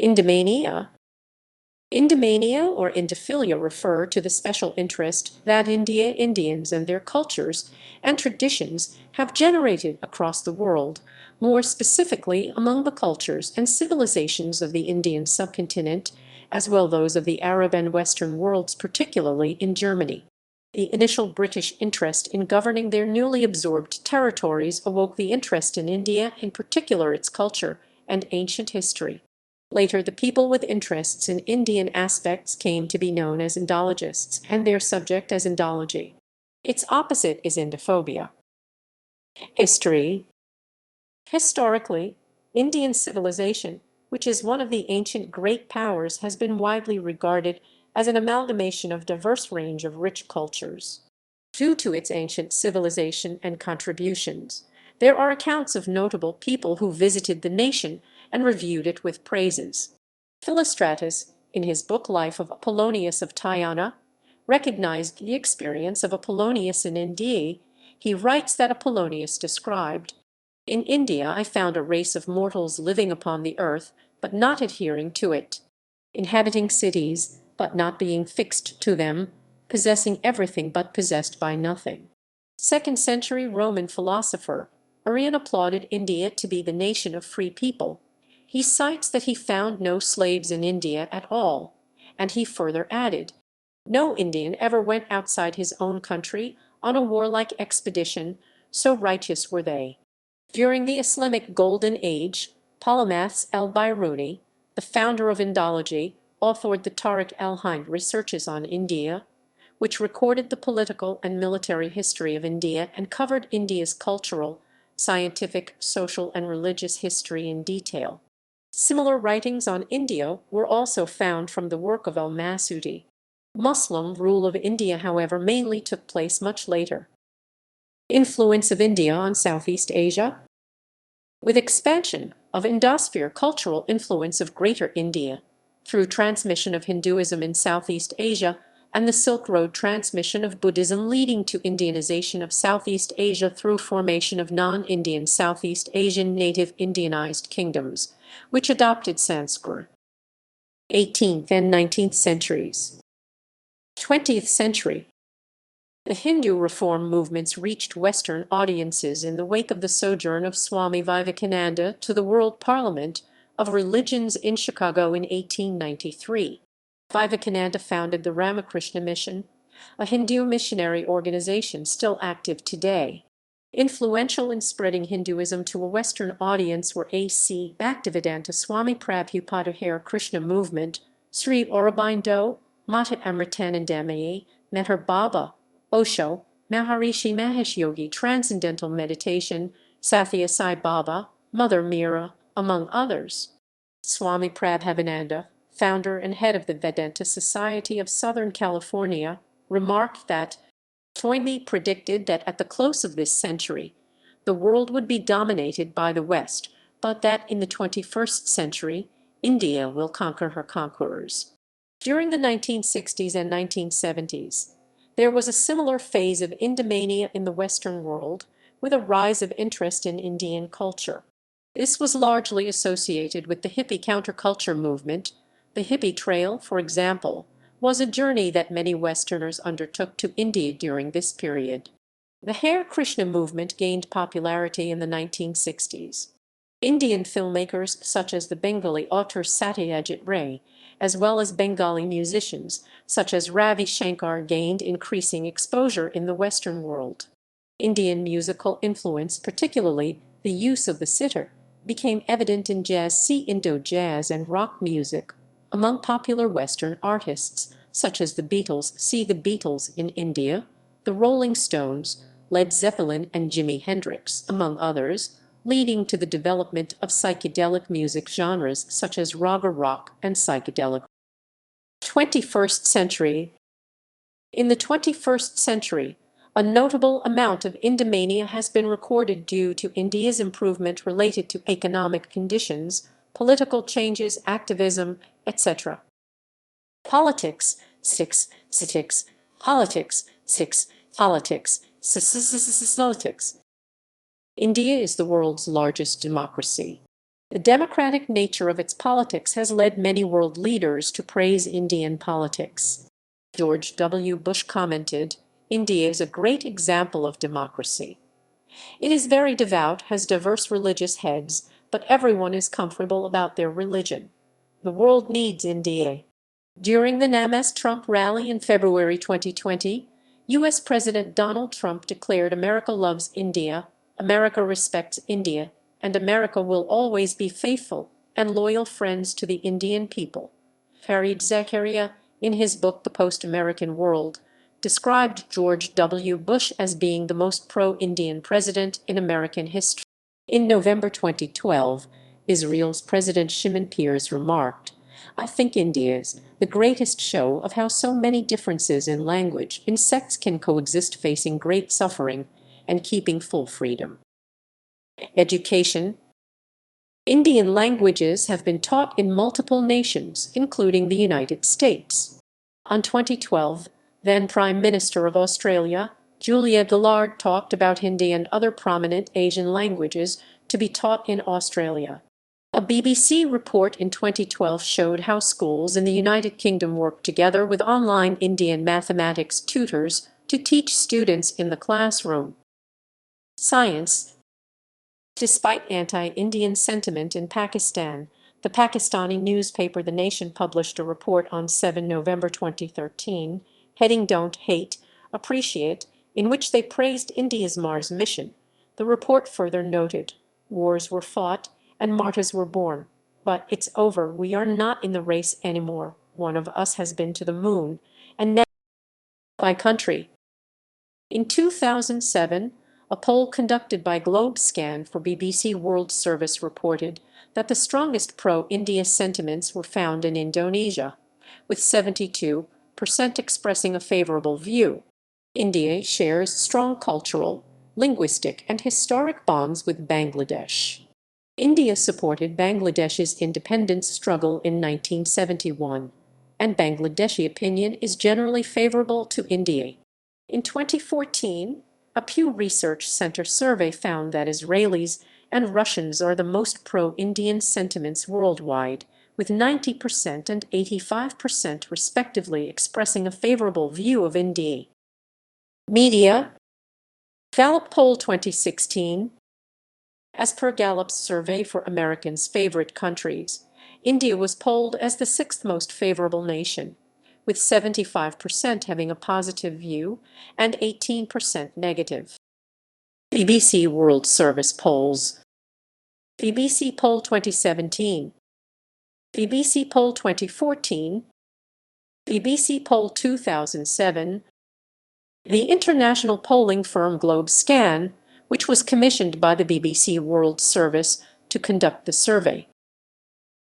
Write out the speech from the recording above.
Indomania. Indomania or Indophilia refer to the special interest that Indians and their cultures and traditions have generated across the world, more specifically among the cultures and civilizations of the Indian subcontinent, as well those of the Arab and Western worlds, particularly in Germany. The initial British interest in governing their newly absorbed territories awoke the interest in India, in particular its culture and ancient history. Later, the people with interests in Indian aspects came to be known as Indologists, and their subject as Indology. Its opposite is Indophobia. History. Historically, Indian civilization, which is one of the ancient great powers, has been widely regarded as an amalgamation of diverse range of rich cultures. Due to its ancient civilization and contributions, there are accounts of notable people who visited the nation and reviewed it with praises. Philostratus, in his book Life of Apollonius of Tyana, recognized the experience of Apollonius in India. He writes that Apollonius described, "In India I found a race of mortals living upon the earth, but not adhering to it, inhabiting cities, but not being fixed to them, possessing everything but possessed by nothing." Second-century Roman philosopher Arrian applauded India to be the nation of free people. He cites that he found no slaves in India at all, and he further added, "No Indian ever went outside his own country on a warlike expedition, so righteous were they." During the Islamic Golden Age, Polymaths al-Biruni, the founder of Indology, authored the Tariq al-Hind Researches on India, which recorded the political and military history of India and covered India's cultural, scientific, social, and religious history in detail. Similar writings on India were also found from the work of al-Masudi. Muslim rule of India, however, mainly took place much later. Influence of India on Southeast Asia. With expansion of Indosphere cultural influence of Greater India, through transmission of Hinduism in Southeast Asia, and the Silk Road transmission of Buddhism leading to Indianization of Southeast Asia through formation of non-Indian Southeast Asian native Indianized kingdoms, which adopted Sanskrit. 18th and 19th centuries. 20th century. The Hindu reform movements reached Western audiences in the wake of the sojourn of Swami Vivekananda to the World Parliament of Religions in Chicago in 1893. Vivekananda founded the Ramakrishna Mission, a Hindu missionary organization still active today. Influential in spreading Hinduism to a Western audience were A.C. Bhaktivedanta Swami Prabhupada Hare Krishna movement, Sri Aurobindo, Mata Amritanandamayi, Meher Baba, Osho, Maharishi Mahesh Yogi, Transcendental Meditation, Sathya Sai Baba, Mother Meera, among others. Swami Prabhavananda, founder and head of the Vedanta Society of Southern California, remarked that Toynbee predicted that at the close of this century, the world would be dominated by the West, but that in the 21st century, India will conquer her conquerors. During the 1960s and 1970s, there was a similar phase of Indomania in the Western world, with a rise of interest in Indian culture. This was largely associated with the hippie counterculture movement. The hippie trail, for example, was a journey that many Westerners undertook to India during this period. The Hare Krishna movement gained popularity in the 1960s. Indian filmmakers such as the Bengali author Satyajit Ray, as well as Bengali musicians such as Ravi Shankar, gained increasing exposure in the Western world. Indian musical influence, particularly the use of the sitar, became evident in jazz, see Indo-jazz and rock music, among popular Western artists such as the Beatles, see the Beatles in India, the Rolling Stones, Led Zeppelin, and Jimi Hendrix, among others, leading to the development of psychedelic music genres such as raga rock and psychedelic. 21st century. In the 21st century, a notable amount of Indomania has been recorded due to India's improvement related to economic conditions, political changes, activism, etc. Politics, politics, politics, politics. India is the world's largest democracy. The democratic nature of its politics has led many world leaders to praise Indian politics. George W. Bush commented, "India is a great example of democracy. It is very devout, has diverse religious heads, but everyone is comfortable about their religion. The world needs India." During the NAMS Trump rally in February 2020, U.S. President Donald Trump declared America loves India, America respects India, and America will always be faithful and loyal friends to the Indian people. Fareed Zakaria, in his book The Post-American World, described George W. Bush as being the most pro-Indian president in American history. In November 2012, Israel's President Shimon Peres remarked, "I think India's the greatest show of how so many differences in language and sects can coexist facing great suffering and keeping full freedom." Education. Indian languages have been taught in multiple nations, including the United States. On 2012, then Prime Minister of Australia, Julia Gillard, talked about Hindi and other prominent Asian languages to be taught in Australia. A BBC report in 2012 showed how schools in the United Kingdom work together with online Indian mathematics tutors to teach students in the classroom. Science. Despite anti-Indian sentiment in Pakistan, the Pakistani newspaper The Nation published a report on 7 November 2013, heading "Don't Hate, Appreciate," in which they praised India's Mars mission. The report further noted, "Wars were fought and martyrs were born, but it's over. We are not in the race anymore. One of us has been to the moon, and now by country." In 2007, a poll conducted by GlobeScan for BBC World Service reported that the strongest pro-India sentiments were found in Indonesia, with 72% expressing a favorable view. India shares strong cultural, linguistic, and historic bonds with Bangladesh. India supported Bangladesh's independence struggle in 1971, and Bangladeshi opinion is generally favorable to India. In 2014, a Pew Research Center survey found that Israelis and Russians are the most pro-Indian sentiments worldwide, with 90% and 85% respectively expressing a favorable view of India. Media. Gallup Poll 2016. As per Gallup's survey for Americans' favorite countries, India was polled as the sixth most favorable nation, with 75% having a positive view and 18% negative. BBC World Service polls. BBC Poll 2017. BBC Poll 2014. BBC Poll 2007. The international polling firm GlobeScan, which was commissioned by the BBC World Service to conduct the survey,